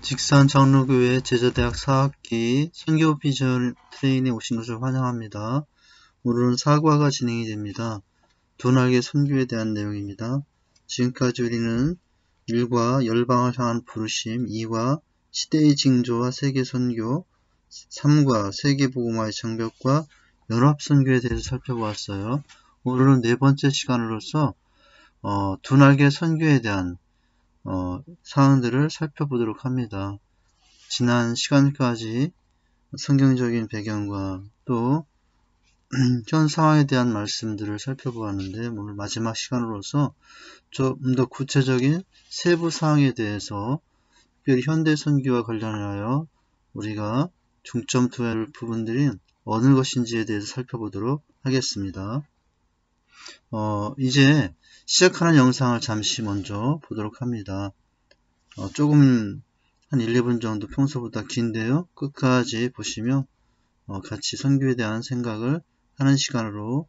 딕산 장로교회 제자대학 4학기 선교 비전 트레이닝에 오신 것을 환영합니다. 오늘은 사과가 진행이 됩니다. 두 날개 선교에 대한 내용입니다. 지금까지 우리는 1과 열방을 향한 부르심, 2와 시대의 징조와 세계 선교, 3과 세계복음화의 장벽과 연합선교에 대해서 살펴보았어요. 오늘은 네 번째 시간으로서 두 날개 선교에 대한 사항들을 살펴보도록 합니다. 지난 시간까지 성경적인 배경과 또 현 상황에 대한 말씀들을 살펴보았는데 오늘 마지막 시간으로서 좀 더 구체적인 세부 사항에 대해서 특별히 현대 선교와 관련하여 우리가 중점 두어야 할 부분들이 어느 것인지에 대해서 살펴보도록 하겠습니다. 이제 시작하는 영상을 잠시 먼저 보도록 합니다. 조금 한 1, 2분 정도 평소보다 긴데요. 끝까지 보시면 같이 선교에 대한 생각을 하는 시간으로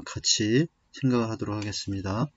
같이 생각을 하도록 하겠습니다.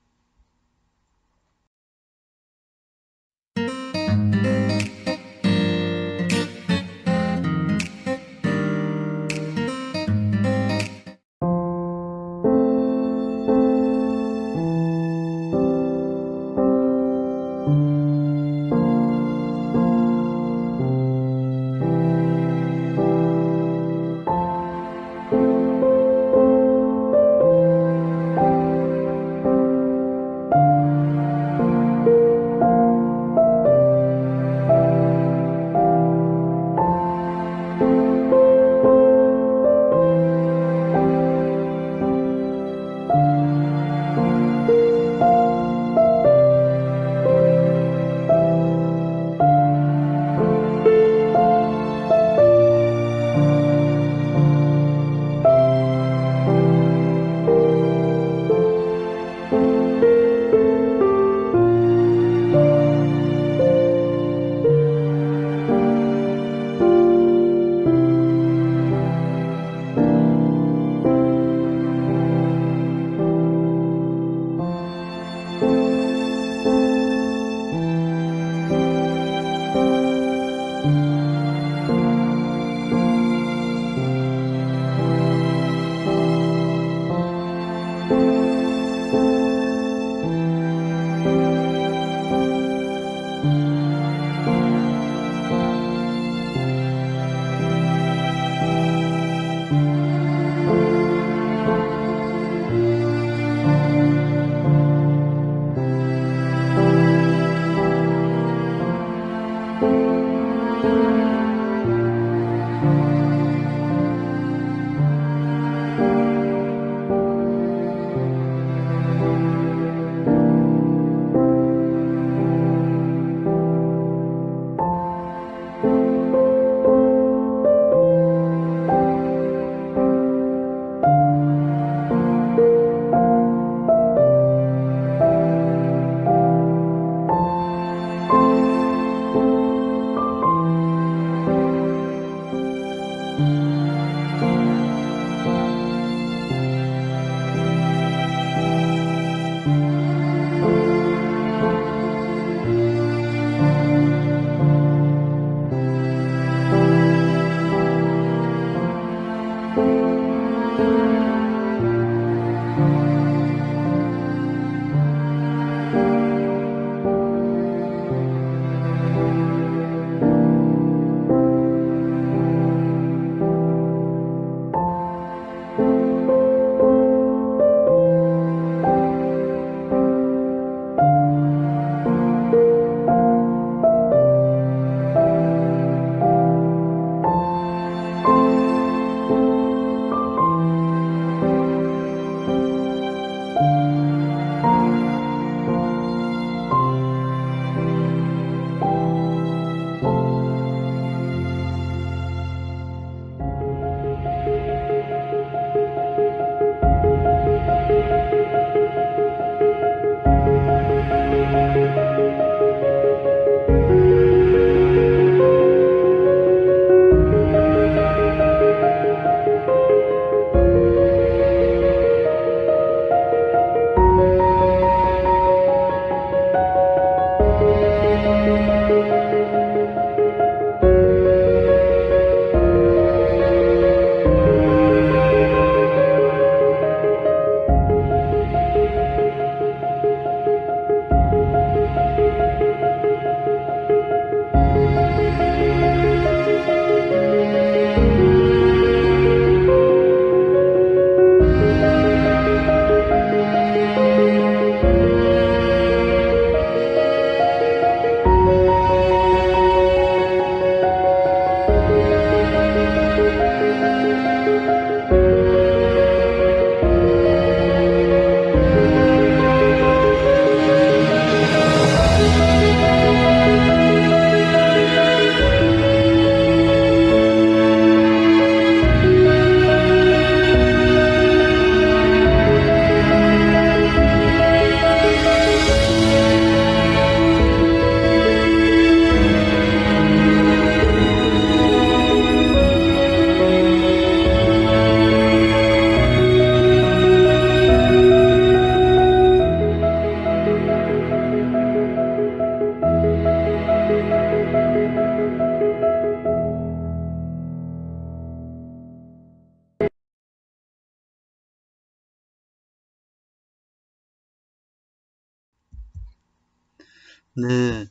네,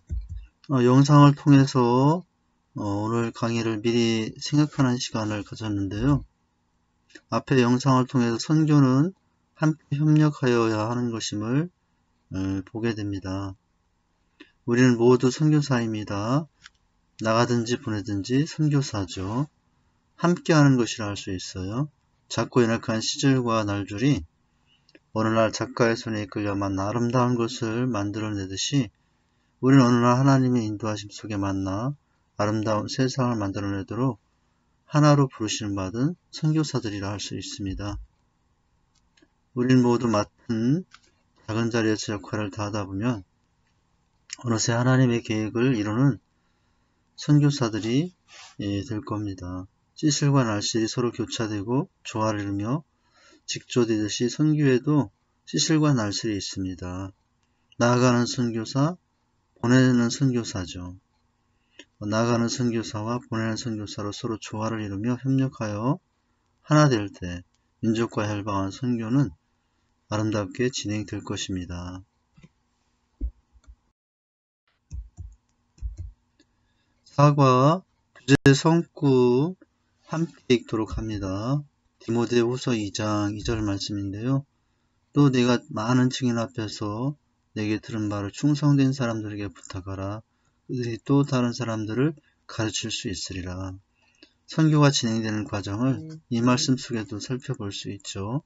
영상을 통해서 오늘 강의를 미리 생각하는 시간을 가졌는데요. 앞에 영상을 통해서 선교는 함께 협력하여야 하는 것임을 보게 됩니다. 우리는 모두 선교사입니다. 나가든지 보내든지 선교사죠. 함께하는 것이라 할 수 있어요. 작고 연약한 시절과 날들이 어느 날 작가의 손에 이끌려만 아름다운 것을 만들어내듯이 우리는 어느 날 하나님의 인도하심 속에 만나 아름다운 세상을 만들어내도록 하나로 부르시는 받은 선교사들이라 할 수 있습니다. 우리는 모두 맡은 작은 자리에서 역할을 다하다 보면 어느새 하나님의 계획을 이루는 선교사들이 될 겁니다. 찌실과 날실이 서로 교차되고 조화를 이루며 직조되듯이 선교에도 찌실과 날실이 있습니다. 나아가는 선교사, 보내는 선교사죠. 나아가는 선교사와 보내는 선교사로 서로 조화를 이루며 협력하여 하나 될 때 민족과 혈방한 선교는 아름답게 진행될 것입니다. 사과, 주제 성구 함께 읽도록 합니다. 디모데후서 2장 2절 말씀인데요. 또 네가 많은 증인 앞에서 내게 들은 바를 충성된 사람들에게 부탁하라. 그들이 또 다른 사람들을 가르칠 수 있으리라. 선교가 진행되는 과정을 이 말씀 속에도 살펴볼 수 있죠.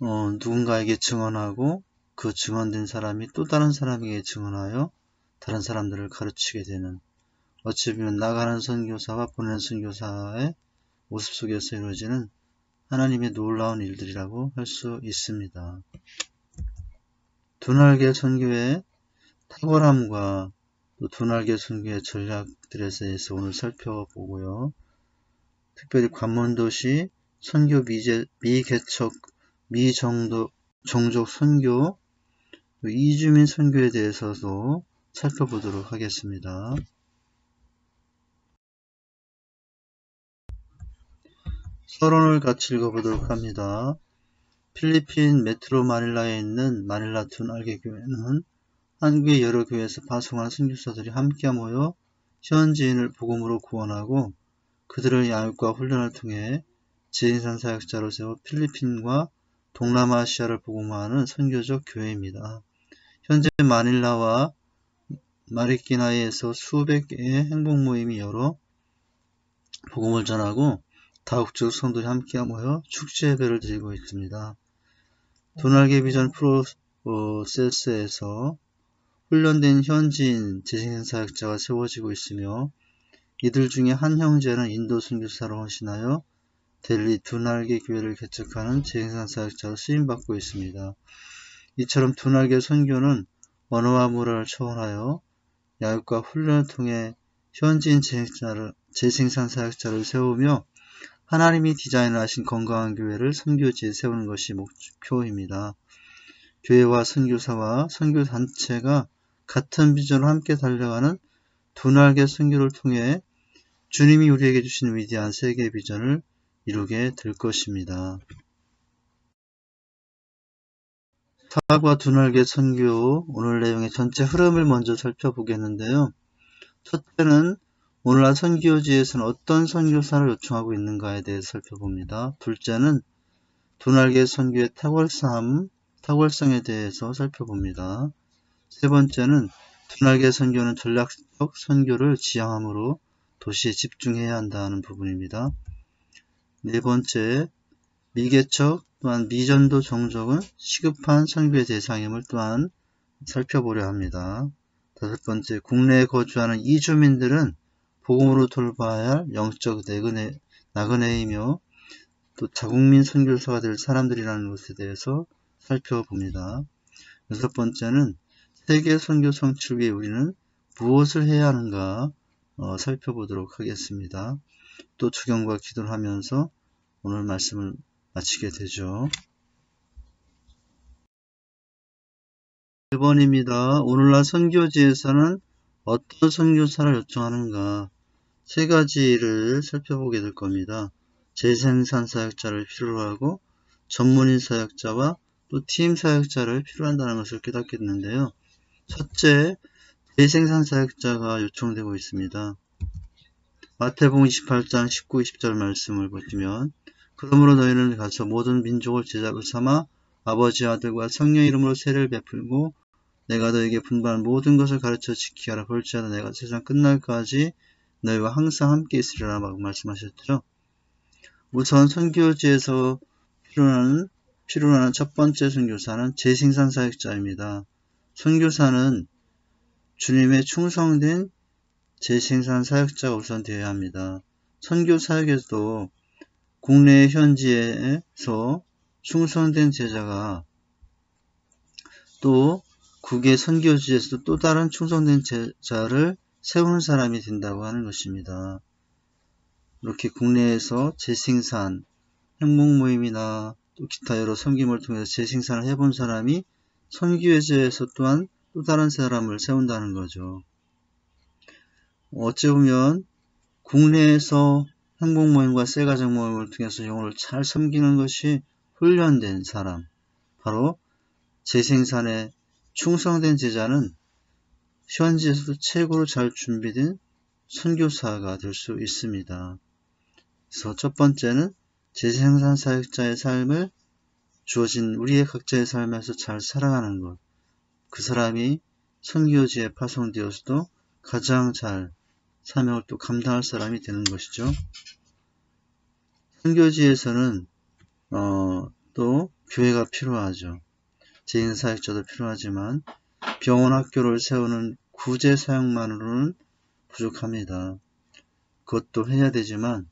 누군가에게 증언하고 그 증언된 사람이 또 다른 사람에게 증언하여 다른 사람들을 가르치게 되는, 어찌 보면 나가는 선교사와 보내는 선교사의 모습 속에서 이루어지는 하나님의 놀라운 일들이라고 할 수 있습니다. 두날개 선교의 탁월함과 또 두날개 선교의 전략들에 대해서 오늘 살펴보고요. 특별히 관문도시 선교 미개척 미종족 선교 이주민 선교에 대해서도 살펴보도록 하겠습니다. 서론을 같이 읽어보도록 합니다. 필리핀 메트로 마닐라에 있는 마닐라 두날개 교회는 한국의 여러 교회에서 파송한 선교사들이 함께 모여 현지인을 복음으로 구원하고 그들을 양육과 훈련을 통해 지인산 사역자로 세워 필리핀과 동남아시아를 복음화하는 선교적 교회입니다. 현재 마닐라와 마리끼나이에서 수백 개의 행복 모임이 열어 복음을 전하고 다국적 성도들이 함께 모여 축제 예배를 드리고 있습니다. 두날개 비전 프로세스에서 훈련된 현지인 재생산 사역자가 세워지고 있으며 이들 중에 한 형제는 인도 선교사로 헌신하여 델리 두날개 교회를 개척하는 재생산 사역자로 쓰임받고 있습니다. 이처럼 두날개 선교는 언어와 문화를 초월하여 야육과 훈련을 통해 현지인 재생산 사역자를 세우며 하나님이 디자인하신 건강한 교회를 선교지에 세우는 것이 목표입니다. 교회와 선교사와 선교단체가 같은 비전으로 함께 달려가는 두날개 선교를 통해 주님이 우리에게 주신 위대한 세계 비전을 이루게 될 것입니다. 사과 두날개 선교 오늘 내용의 전체 흐름을 먼저 살펴보겠는데요. 첫째는 오늘날 선교지에서는 어떤 선교사를 요청하고 있는가에 대해서 살펴봅니다. 둘째는 두날개 선교의 탁월성에 대해서 살펴봅니다. 세 번째는 두날개 선교는 전략적 선교를 지향함으로 도시에 집중해야 한다는 부분입니다. 네 번째, 미개척 또한 미전도 종족은 시급한 선교의 대상임을 또한 살펴보려 합니다. 다섯 번째, 국내에 거주하는 이주민들은 복음으로 돌봐야 할 영적 나그네이며 또 자국민 선교사가 될 사람들이라는 것에 대해서 살펴봅니다. 여섯 번째는 세계 선교 성취를 위해 우리는 무엇을 해야 하는가 살펴보도록 하겠습니다. 또 주경과 기도를 하면서 오늘 말씀을 마치게 되죠. 1번입니다. 오늘날 선교지에서는 어떤 선교사를 요청하는가? 세 가지를 살펴보게 될 겁니다. 재생산 사역자를 필요로 하고 전문인 사역자와 또 팀 사역자를 필요로 한다는 것을 깨닫겠는데요. 첫째, 재생산 사역자가 요청되고 있습니다. 마태복음 28장 19, 20절 말씀을 보시면 그러므로 너희는 가서 모든 민족을 제자로 삼아 아버지와 아들과 성령 이름으로 세례를 베풀고 내가 너에게 분부한 모든 것을 가르쳐 지키게 하라. 볼지어다 내가 세상 끝날까지 너희와 항상 함께 있으리라 라고 말씀하셨죠. 우선 선교지에서 필요한 첫 번째 선교사는 재생산 사역자입니다. 선교사는 주님의 충성된 재생산 사역자가 우선 되어야 합니다. 선교 사역에서도 국내 현지에서 충성된 제자가 또 국외 선교지에서도 또 다른 충성된 제자를 세우는 사람이 된다고 하는 것입니다. 이렇게 국내에서 재생산, 행복 모임이나 또 기타 여러 섬김을 통해서 재생산을 해본 사람이 선교지에서 또한 또 다른 사람을 세운다는 거죠. 어찌 보면 국내에서 행복 모임과 셀가정 모임을 통해서 영혼을 잘 섬기는 것이 훈련된 사람, 바로 재생산에 충성된 제자는 현지에서도 최고로 잘 준비된 선교사가 될 수 있습니다. 그래서 첫 번째는 재생산 사역자의 삶을 주어진 우리의 각자의 삶에서 잘 살아가는 것. 그 사람이 선교지에 파송되어서도 가장 잘 사명을 또 감당할 사람이 되는 것이죠. 선교지에서는 또 교회가 필요하죠. 재생사역자도 필요하지만 병원 학교를 세우는 구제 사역만으로는 부족합니다. 그것도 해야 되지만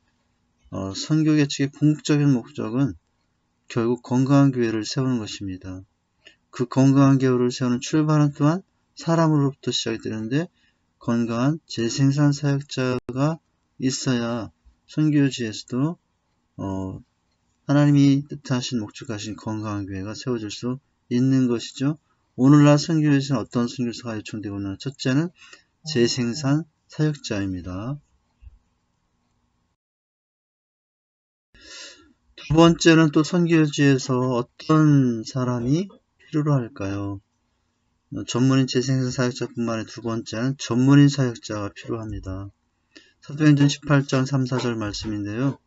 선교계 측의 궁극적인 목적은 결국 건강한 교회를 세우는 것입니다. 그 건강한 교회를 세우는 출발은 또한 사람으로부터 시작이 되는데 건강한 재생산 사역자가 있어야 선교지에서도 하나님이 뜻하신 목적하신 건강한 교회가 세워질 수 있는 것이죠. 오늘날 선교에서는 어떤 선교사가 요청되고 있나? 첫째는 재생산 사역자입니다. 두 번째는 또 선교지에서 어떤 사람이 필요로 할까요? 전문인 재생산 사역자뿐만 아니라 두 번째는 전문인 사역자가 필요합니다. 사도행전 18장 3, 4절 말씀인데요.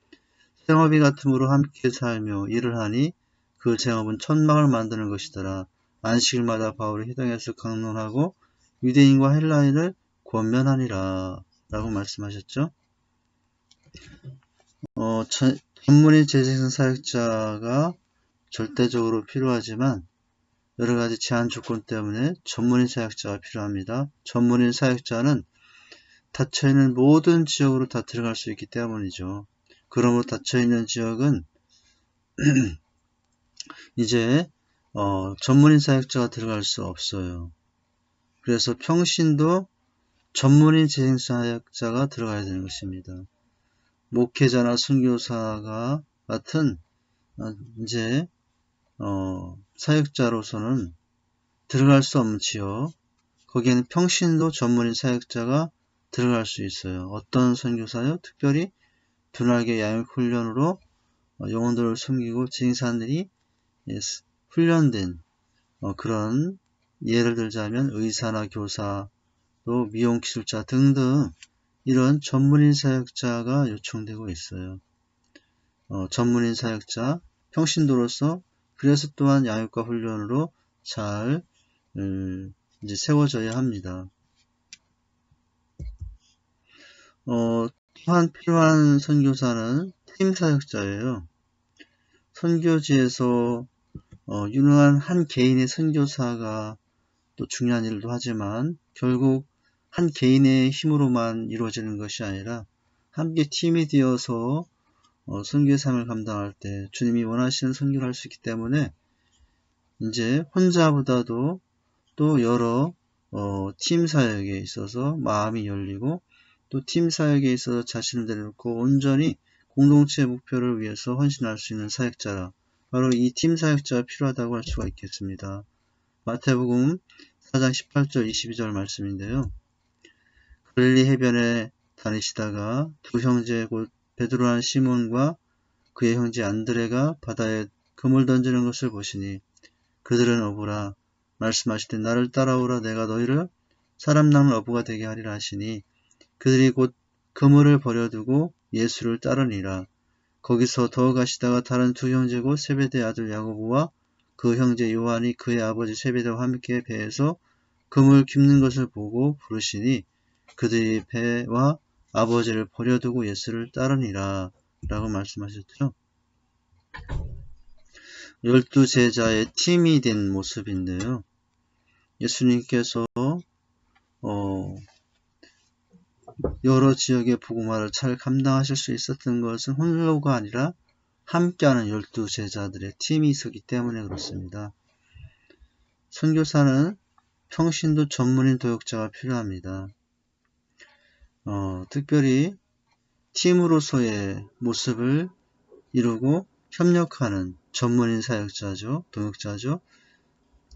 생업이 같음으로 함께 살며 일을 하니 그 생업은 천막을 만드는 것이더라. 안식일마다 바울이 회당에서 강론하고 유대인과 헬라인을 권면하니라 라고 말씀하셨죠. 전문인 재생산 사역자가 절대적으로 필요하지만 여러가지 제한 조건 때문에 전문인 사역자가 필요합니다. 전문인 사역자는 닫혀있는 모든 지역으로 다 들어갈 수 있기 때문이죠. 그러므로 닫혀있는 지역은 이제 전문인 사역자가 들어갈 수 없어요. 그래서 평신도 전문인 재생산 사역자가 들어가야 되는 것입니다. 목회자나 선교사가 같은 이제 사역자로서는 들어갈 수 없는 지역, 거기에는 평신도 전문인 사역자가 들어갈 수 있어요. 어떤 선교사요? 특별히 두날개 양육 훈련으로 영혼들을 섬기고 재생산들이 훈련된 그런 예를 들자면 의사나 교사, 또 미용기술자 등등 이런 전문인 사역자가 요청되고 있어요. 전문인 사역자, 평신도로서 그래서 또한 양육과 훈련으로 잘 이제 세워져야 합니다. 또한 필요한 선교사는 팀 사역자예요. 선교지에서 유능한 한 개인의 선교사가 또 중요한 일도 하지만 결국 한 개인의 힘으로만 이루어지는 것이 아니라 함께 팀이 되어서 선교의 삶을 감당할 때 주님이 원하시는 선교를 할 수 있기 때문에 이제 혼자보다도 또 여러 팀 사역에 있어서 마음이 열리고 또 팀 사역에 있어서 자신을 내려놓고 온전히 공동체의 목표를 위해서 헌신할 수 있는 사역자라 바로 이 팀 사역자가 필요하다고 할 수가 있겠습니다. 마태복음 4장 18절 22절 말씀인데요. 갈릴리 해변에 다니시다가 두 형제 곧 베드로와 시몬과 그의 형제 안드레가 바다에 그물 던지는 것을 보시니 그들은 어부라. 말씀하시되 나를 따라오라. 내가 너희를 사람 남은 어부가 되게 하리라 하시니 그들이 곧 그물을 버려두고 예수를 따르니라. 거기서 더 가시다가 다른 두 형제고 세베대의 아들 야고보와 그 형제 요한이 그의 아버지 세베대와 함께 배에서 그물 깁는 것을 보고 부르시니 그들이 배와 아버지를 버려두고 예수를 따르니라 라고 말씀하셨죠. 12제자의 팀이 된 모습인데요. 예수님께서 여러 지역의 복음화를 잘 감당하실 수 있었던 것은 홀로가 아니라 함께하는 12제자들의 팀이 있었기 때문에 그렇습니다. 선교사는 평신도 전문인 도역자가 필요합니다. 특별히 팀으로서의 모습을 이루고 협력하는 전문인 사역자죠. 동역자죠.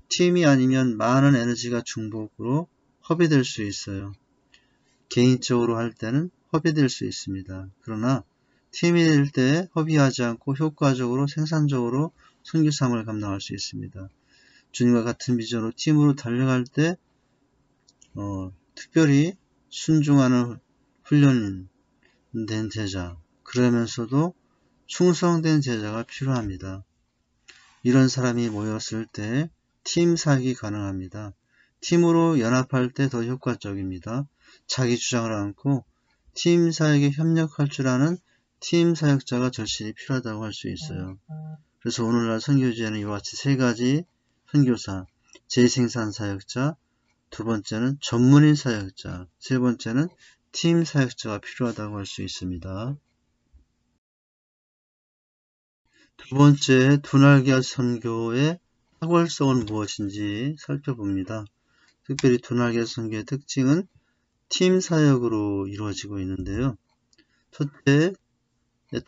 팀이 아니면 많은 에너지가 중복으로 허비될 수 있어요. 개인적으로 할 때는 허비될 수 있습니다. 그러나 팀이 될 때 허비하지 않고 효과적으로 생산적으로 선교 사역을 감당할 수 있습니다. 주님과 같은 비전으로 팀으로 달려갈 때 특별히 순종하는 훈련된 제자, 그러면서도 충성된 제자가 필요합니다. 이런 사람이 모였을 때 팀 사역이 가능합니다. 팀으로 연합할 때 더 효과적입니다. 자기 주장을 않고 팀 사역에 협력할 줄 아는 팀 사역자가 절실히 필요하다고 할 수 있어요. 그래서 오늘날 선교지에는 이와 같이 세 가지 선교사, 재생산 사역자, 두 번째는 전문인 사역자, 세 번째는 팀 사역자가 필요하다고 할 수 있습니다. 두 번째, 두날개 선교의 탁월성은 무엇인지 살펴봅니다. 특별히 두날개 선교의 특징은 팀 사역으로 이루어지고 있는데요. 첫째,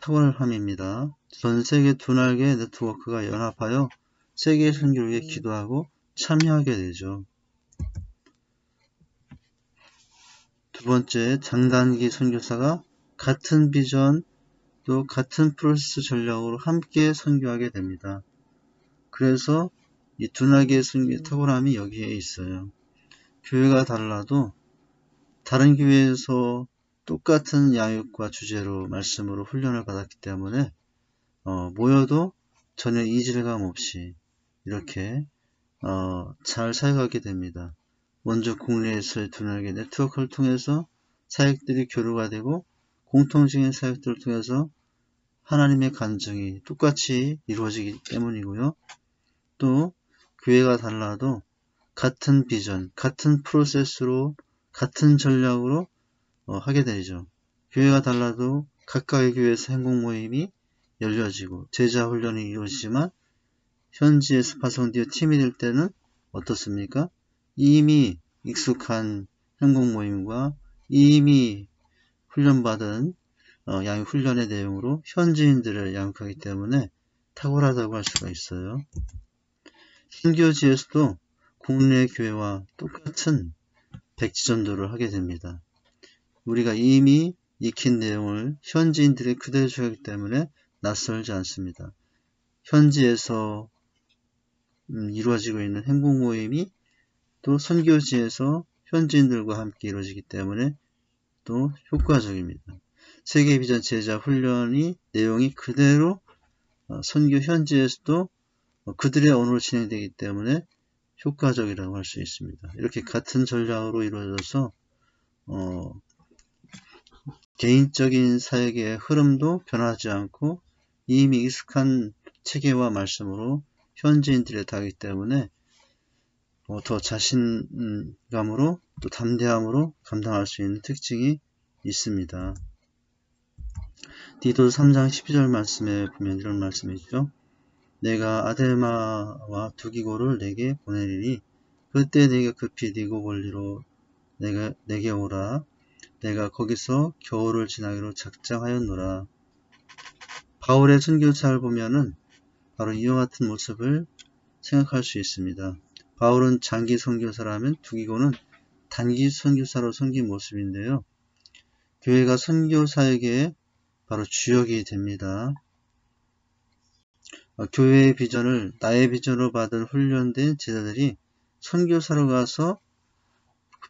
탁월함입니다. 전 세계 두날개 네트워크가 연합하여 세계 선교를 위해 기도하고 참여하게 되죠. 두 번째, 장단기 선교사가 같은 비전 또 같은 프로세스 전략으로 함께 선교하게 됩니다. 그래서 이 두날개 선교의 탁월함이 여기에 있어요. 교회가 달라도 다른 교회에서 똑같은 양육과 주제로 말씀으로 훈련을 받았기 때문에 모여도 전혀 이질감 없이 이렇게 잘 사역하게 됩니다. 먼저 국내에서의 두날개 네트워크를 통해서 사역들이 교류가 되고 공통적인 사역들을 통해서 하나님의 간증이 똑같이 이루어지기 때문이고요. 또 교회가 달라도 같은 비전, 같은 프로세스로 같은 전략으로 하게 되죠. 교회가 달라도 각각의 교회에서 행복 모임이 열려지고 제자 훈련이 이루어지지만 현지에서 파송되어 팀이 될 때는 어떻습니까? 이미 익숙한 행복 모임과 이미 훈련받은 양육 훈련의 내용으로 현지인들을 양육하기 때문에 탁월하다고 할 수가 있어요. 선교지에서도 국내 교회와 똑같은 백지전도를 하게 됩니다. 우리가 이미 익힌 내용을 현지인들이 그대로 주기 때문에 낯설지 않습니다. 현지에서 이루어지고 있는 행복 모임이 또 선교지에서 현지인들과 함께 이루어지기 때문에 또 효과적입니다. 세계 비전 제자 훈련이 내용이 그대로 선교 현지에서도 그들의 언어로 진행되기 때문에 효과적이라고 할 수 있습니다. 이렇게 같은 전략으로 이루어져서 개인적인 사역의 흐름도 변하지 않고 이미 익숙한 체계와 말씀으로 현지인들에 닿기 때문에 더 자신감으로 또 담대함으로 감당할 수 있는 특징이 있습니다. 디도서 3장 12절 말씀에 보면 이런 말씀이 있죠. 내가 아델마와 두기고를 내게 보내리니 그때 내가 급히 니고 볼리로 내게 오라. 내가 거기서 겨울을 지나기로 작정하였노라. 바울의 선교사를 보면은 바로 이와 같은 모습을 생각할 수 있습니다. 바울은 장기 선교사라면 두기고는 단기 선교사로 섬긴 모습인데요. 교회가 선교사에게 바로 주역이 됩니다. 교회의 비전을 나의 비전으로 받은 훈련된 제자들이 선교사로 가서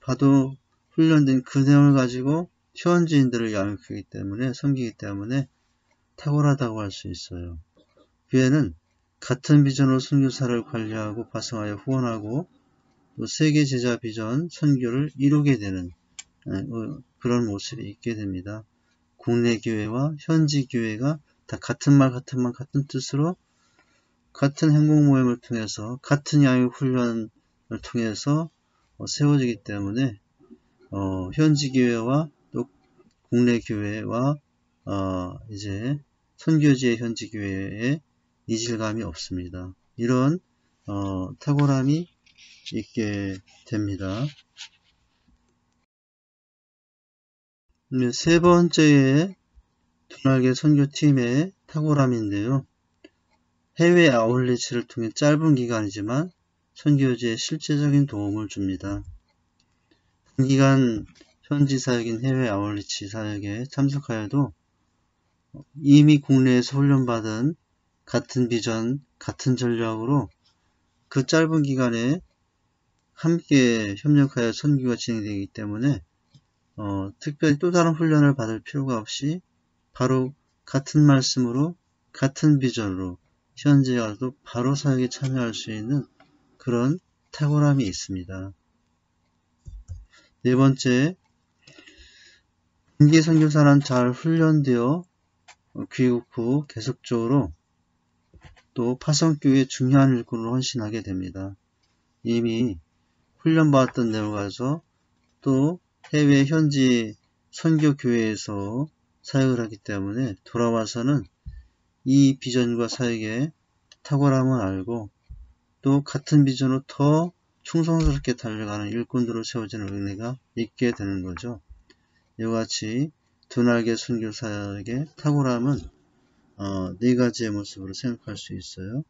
봐도 훈련된 그 내용을 가지고 현지인들을 양육하기 때문에 섬기기 때문에 탁월하다고 할 수 있어요. 교회는 같은 비전으로 선교사를 관리하고 파송하여 후원하고 또 세계 제자 비전 선교를 이루게 되는 그런 모습이 있게 됩니다. 국내 교회와 현지 교회가 다 같은 말 같은 뜻으로 같은 행복 모임을 통해서 같은 양육 훈련을 통해서 세워지기 때문에 현지 교회와 또 국내 교회와 이제 선교지의 현지 교회에 이질감이 없습니다. 이런 탁월함이 있게 됩니다. 세 번째의 두날개 선교팀의 탁월함인데요. 해외 아울리치를 통해 짧은 기간이지만 선교지에 실제적인 도움을 줍니다. 단기간 현지 사역인 해외 아울리치 사역에 참석하여도 이미 국내에서 훈련받은 같은 비전, 같은 전략으로 그 짧은 기간에 함께 협력하여 선교가 진행되기 때문에 특별히 또 다른 훈련을 받을 필요가 없이 바로 같은 말씀으로 같은 비전으로 현지에 가도 바로 사역에 참여할 수 있는 그런 탁월함이 있습니다. 네 번째, 단기 선교사는 잘 훈련되어 귀국 후 계속적으로 또 파송교회의 중요한 일꾼으로 헌신하게 됩니다. 이미 훈련받았던 내용을 가서 또 해외 현지 선교교회에서 사역을 하기 때문에 돌아와서는 이 비전과 사역의 탁월함을 알고 또 같은 비전으로 더 충성스럽게 달려가는 일꾼들로 세워지는 은혜가 있게 되는 거죠. 이와 같이 두날개 선교사역의 탁월함은 네 가지의 모습으로 생각할 수 있어요.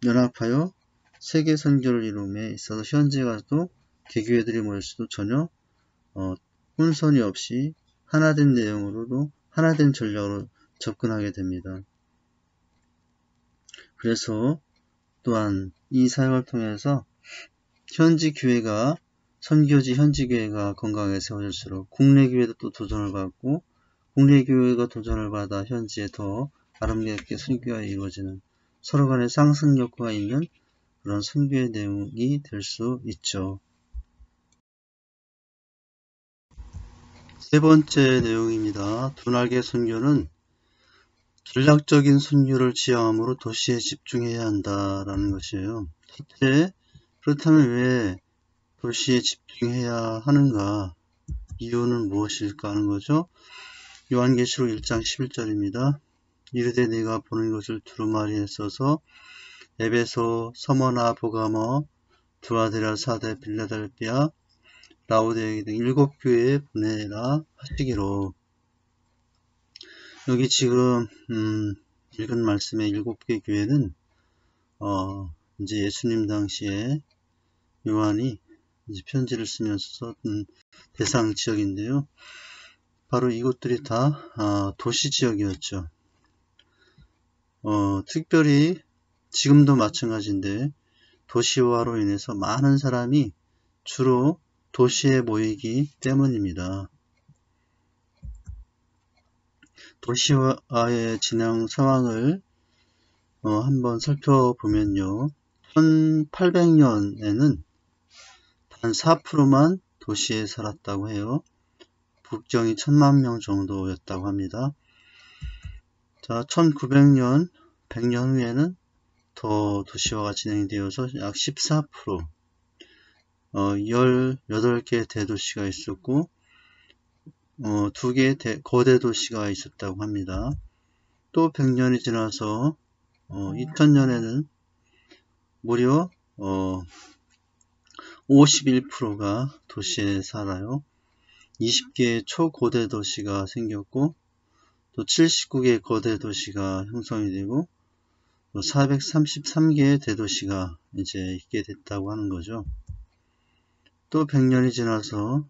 연합하여 세계 선교를 이룸에 있어서 현지에 가서도 개교회들이 모일 수도 전혀 혼선이 없이 하나된 내용으로도 하나된 전략으로 접근하게 됩니다. 그래서 또한 이 사역을 통해서 현지 교회가 선교지 현지 교회가 건강하게 세워질수록 국내 교회도 또 도전을 받고 국내 교회가 도전을 받아 현지에 더 아름답게 선교가 이루어지는 서로 간의 상승 효과가 있는 그런 선교의 내용이 될 수 있죠. 세 번째 내용입니다. 두날개 선교는 전략적인 선교를 지향함으로 도시에 집중해야 한다라는 것이에요. 첫째, 그렇다면 왜 도시에 집중해야 하는가? 이유는 무엇일까 하는 거죠. 요한계시록 1장 11절입니다. 이르되 네가 보는 것을 두루마리에 써서 에베소, 서머나, 보가모, 두아데라, 사데, 빌라델비아, 라오디게 등 7교회에 보내라 하시기로. 여기 지금 읽은 말씀의 7개 교회는 이제 예수님 당시에 요한이 이제 편지를 쓰면서 썼던 대상 지역인데요. 바로 이곳들이 다 도시 지역이었죠. 특별히 지금도 마찬가지인데 도시화로 인해서 많은 사람이 주로 도시에 모이기 때문입니다. 도시화의 진행 상황을 한번 살펴보면요. 1800년에는 단 4%만 도시에 살았다고 해요. 국경이 1000만 명 정도였다고 합니다. 자, 1900년, 100년 후에는 더 도시화가 진행되어서 약 14%, 18개 대도시가 있었고, 2개 거대 도시가 있었다고 합니다. 또 100년이 지나서 2000년에는 무려 51%가 도시에 살아요. 20개의 초고대 도시가 생겼고 또 79개의 거대 도시가 형성이 되고 또 433개의 대도시가 이제 있게 됐다고 하는 거죠. 또 100년이 지나서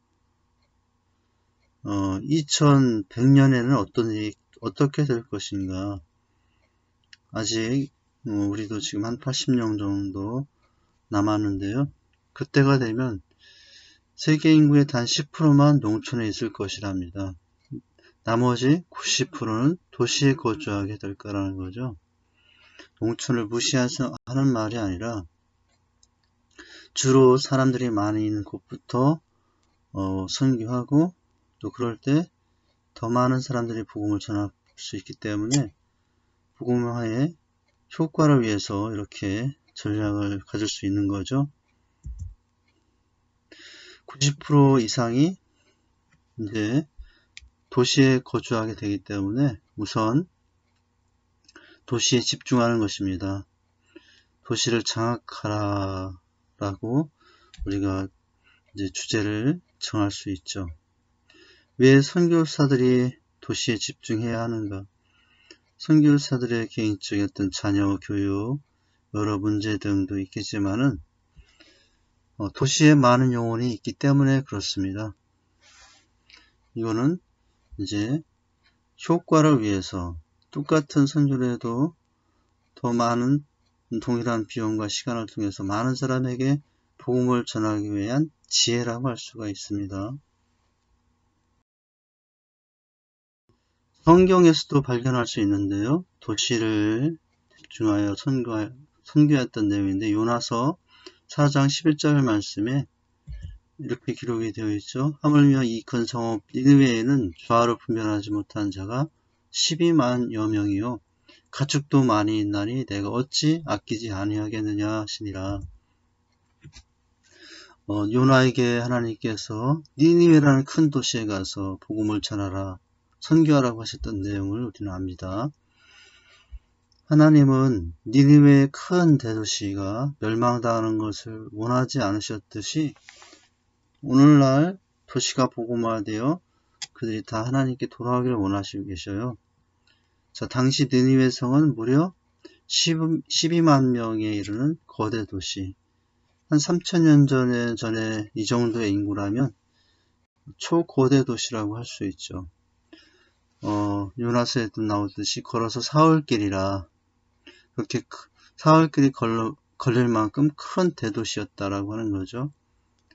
2100년에는 어떤 일이 어떻게 될 것인가? 아직 우리도 지금 한 80명 정도 남았는데요. 그때가 되면 세계 인구의 단 10%만 농촌에 있을 것이랍니다. 나머지 90%는 도시에 거주하게 될 거라는 거죠. 농촌을 무시하는 말이 아니라 주로 사람들이 많이 있는 곳부터 선교하고, 또 그럴 때 더 많은 사람들이 복음을 전할 수 있기 때문에 복음화의 효과를 위해서 이렇게 전략을 가질 수 있는 거죠. 90% 이상이 이제 도시에 거주하게 되기 때문에 우선 도시에 집중하는 것입니다. 도시를 장악하라 라고 우리가 이제 주제를 정할 수 있죠. 왜 선교사들이 도시에 집중해야 하는가? 선교사들의 개인적인 어떤 자녀 교육, 여러 문제 등도 있겠지만은 도시에 많은 영혼이 있기 때문에 그렇습니다. 이거는 이제 효과를 위해서 똑같은 선교를 해도 더 많은 동일한 비용과 시간을 통해서 많은 사람에게 복음을 전하기 위한 지혜라고 할 수가 있습니다. 성경에서도 발견할 수 있는데요. 도시를 집중하여 선교했던 내용인데 요나서 4장 11절 말씀에 이렇게 기록이 되어 있죠. 하물며 이 큰 성읍 니느웨에는 좌우를 분별하지 못한 자가 12만여 명이요 가축도 많이 있나니 내가 어찌 아끼지 아니하겠느냐 하시니라. 요나에게 하나님께서 니느웨라는 큰 도시에 가서 복음을 전하라, 선교하라고 하셨던 내용을 우리는 압니다. 하나님은 니느웨의 큰 대도시가 멸망당하는 것을 원하지 않으셨듯이 오늘날 도시가 복음화되어 그들이 다 하나님께 돌아오기를 원하시고 계셔요. 자, 당시 니느웨 성은 무려 12만 명에 이르는 거대 도시. 한 3000년 전에 이 정도의 인구라면 초고대 도시라고 할 수 있죠. 요나서에도 나오듯이 걸어서 사흘길이라 그렇게 사흘길이 걸릴 만큼 큰 대도시였다라고 하는 거죠.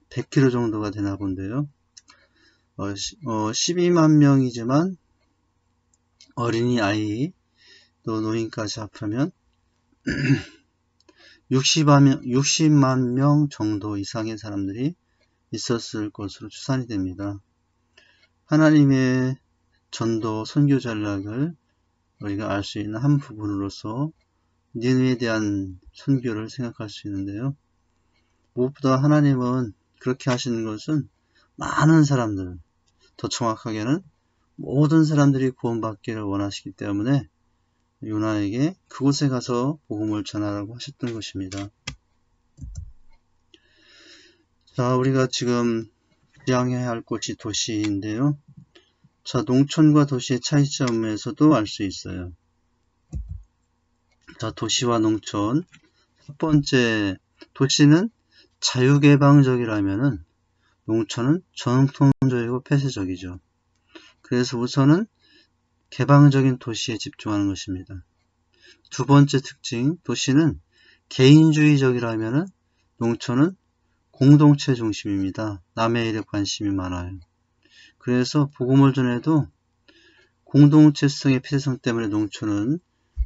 100km 정도가 되나 본데요. 12만 명이지만 어린이 아이 또 노인까지 합하면 60만 명 정도 이상의 사람들이 있었을 것으로 추산이 됩니다. 하나님의 전도 선교 전략을 우리가 알 수 있는 한 부분으로서 니느웨에 대한 선교를 생각할 수 있는데요. 무엇보다 하나님은 그렇게 하시는 것은 많은 사람들, 더 정확하게는 모든 사람들이 구원받기를 원하시기 때문에 요나에게 그곳에 가서 복음을 전하라고 하셨던 것입니다. 자, 우리가 지금 지향해야 할 곳이 도시인데요. 자, 농촌과 도시의 차이점에서도 알 수 있어요. 자, 도시와 농촌. 첫 번째, 도시는 자유개방적이라면은 농촌은 전통적이고 폐쇄적이죠. 그래서 우선은 개방적인 도시에 집중하는 것입니다. 두 번째 특징, 도시는 개인주의적이라면은 농촌은 공동체 중심입니다. 남의 일에 관심이 많아요. 그래서 복음을 전해도 공동체성의 폐쇄성 때문에 농촌은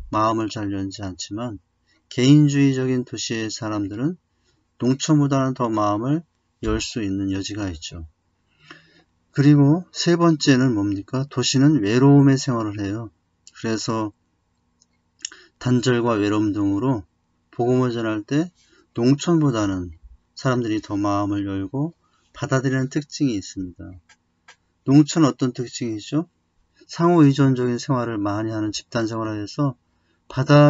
마음을 잘 열지 않지만 개인주의적인 도시의 사람들은 농촌보다는 더 마음을 열 수 있는 여지가 있죠. 그리고 세 번째는 뭡니까? 도시는 외로움의 생활을 해요. 그래서 단절과 외로움 등으로 복음을 전할 때 농촌보다는 사람들이 더 마음을 열고 받아들이는 특징이 있습니다. 농촌은 어떤 특징이죠? 상호 의존적인 생활을 많이 하는 집단 생활을 해서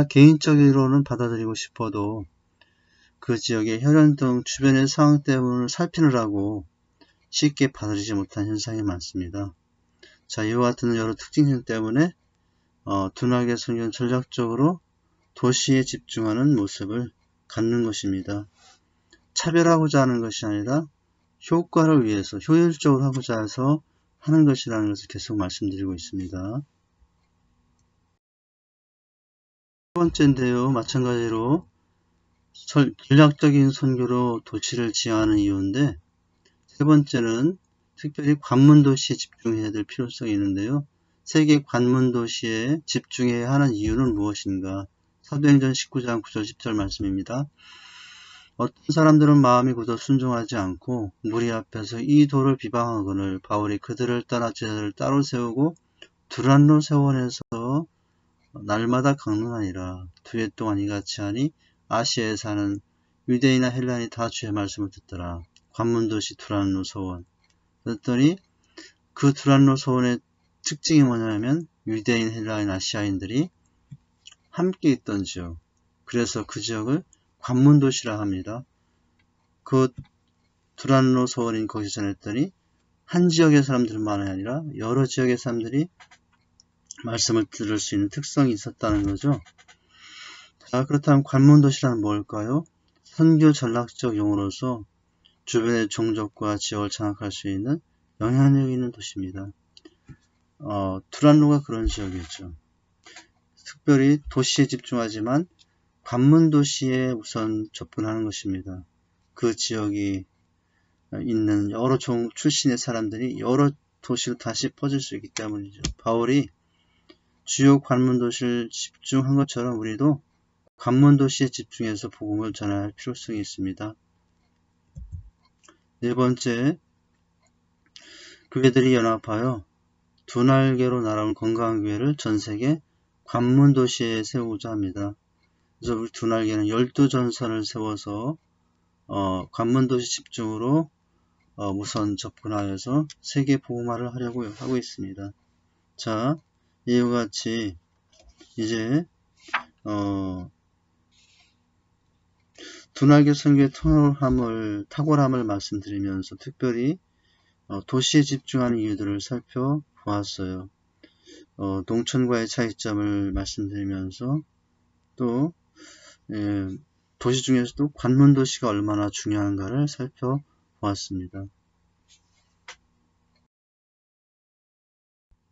개인적으로는 받아들이고 싶어도 그 지역의 혈연 등 주변의 상황 때문에 살피느라고 쉽게 받아들이지 못한 현상이 많습니다. 자, 이와 같은 여러 특징 때문에 둔하게 선교는 전략적으로 도시에 집중하는 모습을 갖는 것입니다. 차별하고자 하는 것이 아니라 효과를 위해서 효율적으로 하고자 해서 하는 것이라는 것을 계속 말씀드리고 있습니다. 번째인데요. 마찬가지로 전략적인 선교로 도시를 지향하는 이유인데, 세 번째는 특별히 관문도시에 집중해야 될 필요성이 있는데요. 세계 관문도시에 집중해야 하는 이유는 무엇인가? 사도행전 19장 9절 10절 말씀입니다. 어떤 사람들은 마음이 굳어 순종하지 않고 무리 앞에서 이 도를 비방하거늘 바울이 그들을 따라 제자들을 따로 세우고 두란노 세원에서 날마다 강론하니라. 2해 동안 이같이 하니 아시아에 사는 유대인이나 헬라인이 다 주의 말씀을 듣더라. 관문도시 두란노 서원. 그랬더니 그 두란노 서원의 특징이 뭐냐면 유대인, 헬라인, 아시아인들이 함께 있던 지역. 그래서 그 지역을 관문도시라 합니다. 그 두란노 서원인 거기서 전했더니 한 지역의 사람들만이 아니라 여러 지역의 사람들이 말씀을 들을 수 있는 특성이 있었다는 거죠. 자, 그렇다면 관문도시란 뭘까요? 선교 전략적 용어로서 주변의 종족과 지역을 장악할 수 있는 영향력 있는 도시입니다. 두란노가 그런 지역이었죠. 특별히 도시에 집중하지만 관문도시에 우선 접근하는 것입니다. 그 지역이 있는 여러 종 출신의 사람들이 여러 도시로 다시 퍼질 수 있기 때문이죠. 바울이 주요 관문도시를 집중한 것처럼 우리도 관문도시에 집중해서 복음을 전할 할 필요성이 있습니다. 네 번째, 교회들이 연합하여 두 날개로 날아온 건강한 교회를 전 세계 관문도시에 세우고자 합니다. 그래서 우리 두 날개는 12전선을 세워서 관문도시 집중으로 우선 접근하여서 세계 복음화를 하려고 하고 있습니다. 자, 이와 같이 이제 두 날개 선교의 탁월함을 말씀드리면서 특별히 도시에 집중하는 이유들을 살펴보았어요. 농촌과의 차이점을 말씀드리면서 또 도시 중에서도 관문도시가 얼마나 중요한가를 살펴보았습니다.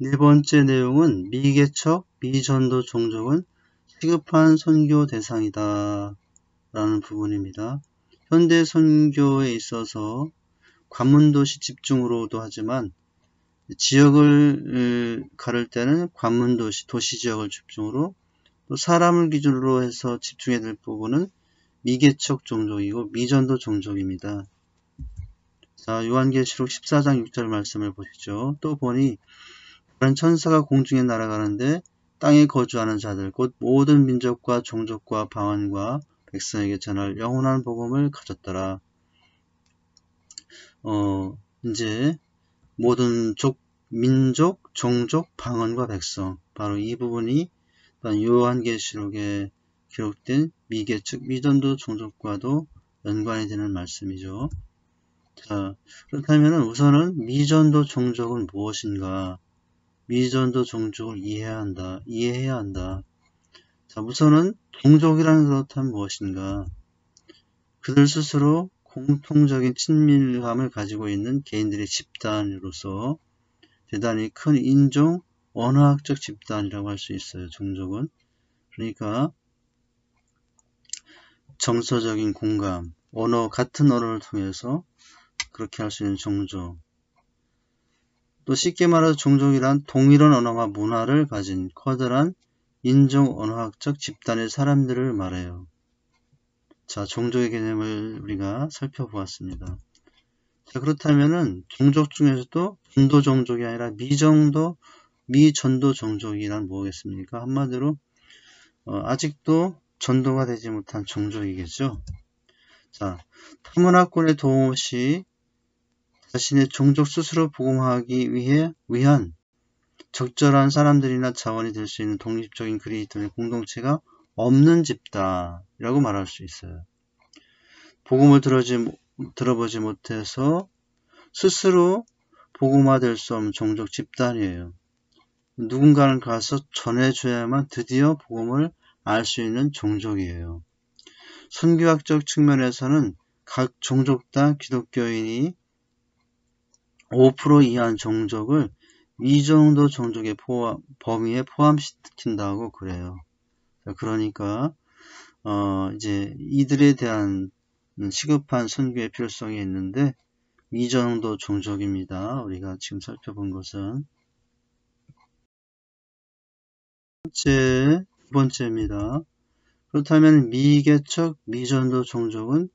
네 번째 내용은 미개척, 미전도 종족은 시급한 선교 대상이다 라는 부분입니다. 현대 선교에 있어서 관문도시 집중으로도 하지만 지역을 가를 때는 관문도시, 도시지역을 집중으로 또 사람을 기준으로 해서 집중해야 될 부분은 미개척 종족이고 미전도 종족입니다. 자, 요한계시록 14장 6절 말씀을 보시죠. 또 보니 다른 천사가 공중에 날아가는데 땅에 거주하는 자들 곧 모든 민족과 종족과 방언과 백성에게 전할 영원한 복음을 가졌더라. 이제 모든 민족, 종족, 방언과 백성 바로 이 부분이 요한계시록에 기록된 미개척, 미전도 종족과도 연관이 되는 말씀이죠. 자, 그렇다면 우선은 미전도 종족은 무엇인가? 미전도 종족을 이해해야 한다. 자, 우선은 종족이라는 그렇다면 무엇인가? 그들 스스로 공통적인 친밀감을 가지고 있는 개인들의 집단으로서 대단히 큰 인종, 언어학적 집단이라고 할 수 있어요. 종족은. 그러니까 정서적인 공감, 같은 언어를 통해서 그렇게 할 수 있는 종족. 또 쉽게 말해서 종족이란 동일한 언어와 문화를 가진 커다란 인종 언어학적 집단의 사람들을 말해요. 자, 종족의 개념을 우리가 살펴보았습니다. 자, 그렇다면은 종족 중에서도 전도 종족이 아니라 미전도 종족이란 뭐겠습니까? 한마디로 아직도 전도가 되지 못한 종족이겠죠. 자, 타문화권의 도움 없이 자신의 종족 스스로 복음하기 위한 적절한 사람들이나 자원이 될 수 있는 독립적인 그리스도인의 공동체가 없는 집단이라고 말할 수 있어요. 복음을 들어보지 못해서 스스로 복음화될 수 없는 종족 집단이에요. 누군가는 가서 전해줘야만 드디어 복음을 알 수 있는 종족이에요. 선교학적 측면에서는 각 종족당 기독교인이 5% 이하의 종족을 미전도 종족의 범위에 포함시킨다고 그래요. 그러니까 이제 이들에 대한 시급한 선교의 필요성이 있는데 미전도 종족입니다. 우리가 지금 살펴본 것은 두 번째입니다. 그렇다면 미개척, 미전도 종족은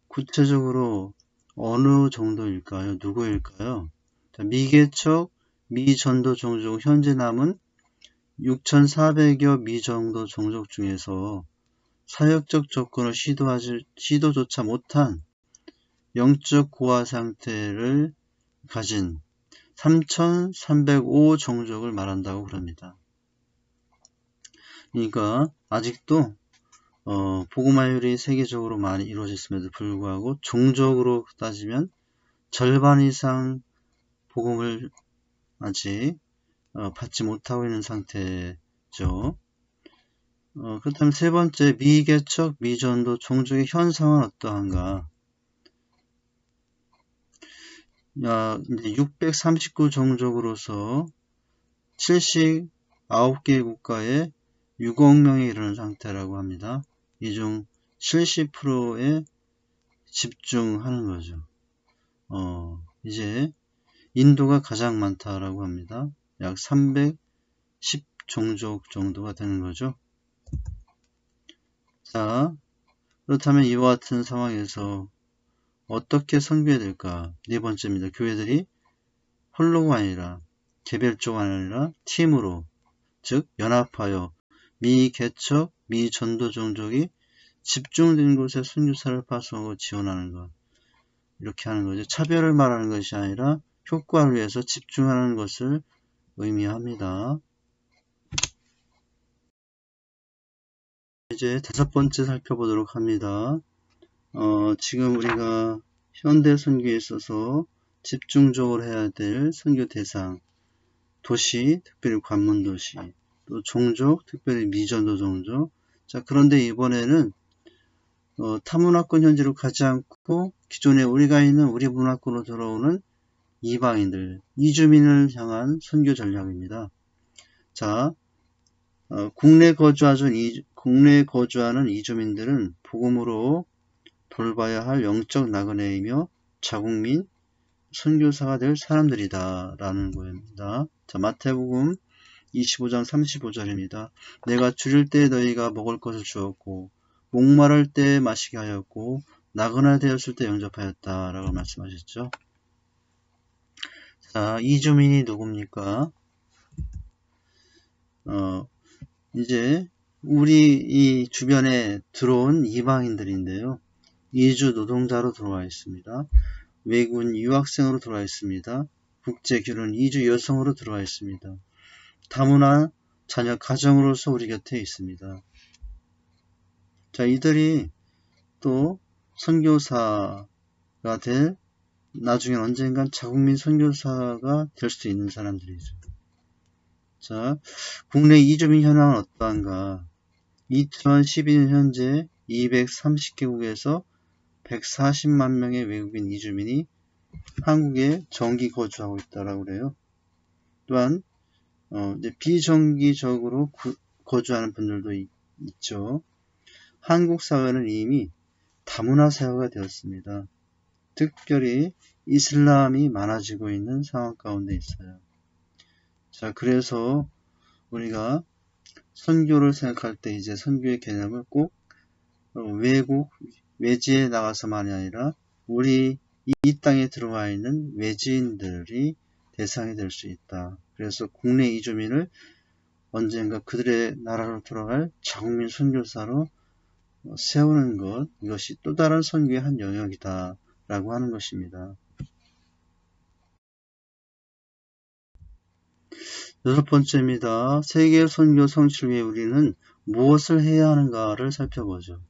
구체적으로 어느 정도일까요? 누구일까요? 자, 미개척, 미전도 종족, 현재 남은 6,400여 미전도 종족 중에서 사역적 조건을 시도조차 못한 영적 고아 상태를 가진 3,305 종족을 말한다고 그럽니다. 그러니까 아직도 복음화율이 세계적으로 많이 이루어졌음에도 불구하고 종족으로 따지면 절반 이상 복음을 아직 받지 못하고 있는 상태죠. 그렇다면 세 번째, 미개척, 미전도 종족의 현상은 어떠한가? 이제 639 종족으로서 79개 국가에 6억 명에 이르는 상태라고 합니다. 이 중 70%에 집중하는 거죠. 이제 인도가 가장 많다라고 합니다. 약 310종족 정도가 되는 거죠. 자, 그렇다면 이와 같은 상황에서 어떻게 선교해야 될까? 네 번째입니다. 교회들이 홀로가 아니라 개별적으로 아니라 팀으로, 즉 연합하여 미개척, 미전도 종족이 집중된 곳에 선교사를 파송하고 지원하는 것. 이렇게 하는 거죠. 차별을 말하는 것이 아니라 효과를 위해서 집중하는 것을 의미합니다. 이제 다섯 번째 살펴보도록 합니다. 지금 우리가 현대 선교에 있어서 집중적으로 해야 될 선교 대상, 도시, 특별히 관문도시, 또 종족, 특별히 미전도 종족. 자, 그런데 이번에는 타문화권 현지로 가지 않고 기존에 우리가 있는 우리 문화권으로 들어오는 이방인들, 이주민을 향한 선교 전략입니다. 자, 국내 거주하는 이주민들은 복음으로 돌봐야 할 영적 나그네이며 자국민 선교사가 될 사람들이다 라는 거입니다. 자, 마태복음 25장 35절입니다. 내가 줄일 때 너희가 먹을 것을 주었고 목마를 때 마시게 하였고 나그네 되었을 때 영접하였다 라고 말씀하셨죠. 자, 이주민이 누굽니까? 이제 우리 이 주변에 들어온 이방인들인데요. 이주 노동자로 들어와 있습니다. 외국인 유학생으로 들어와 있습니다. 국제결혼 이주 여성으로 들어와 있습니다. 다문화 자녀 가정으로서 우리 곁에 있습니다. 자, 이들이 또 선교사가 될 나중에 언젠간 자국민 선교사가 될 수 있는 사람들이죠. 자, 국내 이주민 현황은 어떠한가? 2012년 현재 230개국에서 140만 명의 외국인 이주민이 한국에 정기 거주하고 있다라고 그래요. 또한 이제 비정기적으로 거주하는 분들도 있죠. 한국 사회는 이미 다문화 사회가 되었습니다. 특별히 이슬람이 많아지고 있는 상황 가운데 있어요. 자, 그래서 우리가 선교를 생각할 때 이제 선교의 개념을 꼭 외지에 나가서만이 아니라 우리 이 땅에 들어와 있는 외지인들이 대상이 될 수 있다. 그래서 국내 이주민을 언젠가 그들의 나라로 돌아갈 자국민 선교사로 세우는 것, 이것이 또 다른 선교의 한 영역이다 라고 하는 것입니다. 여섯 번째입니다. 세계 선교 성취를 위해 우리는 무엇을 해야 하는가를 살펴보죠.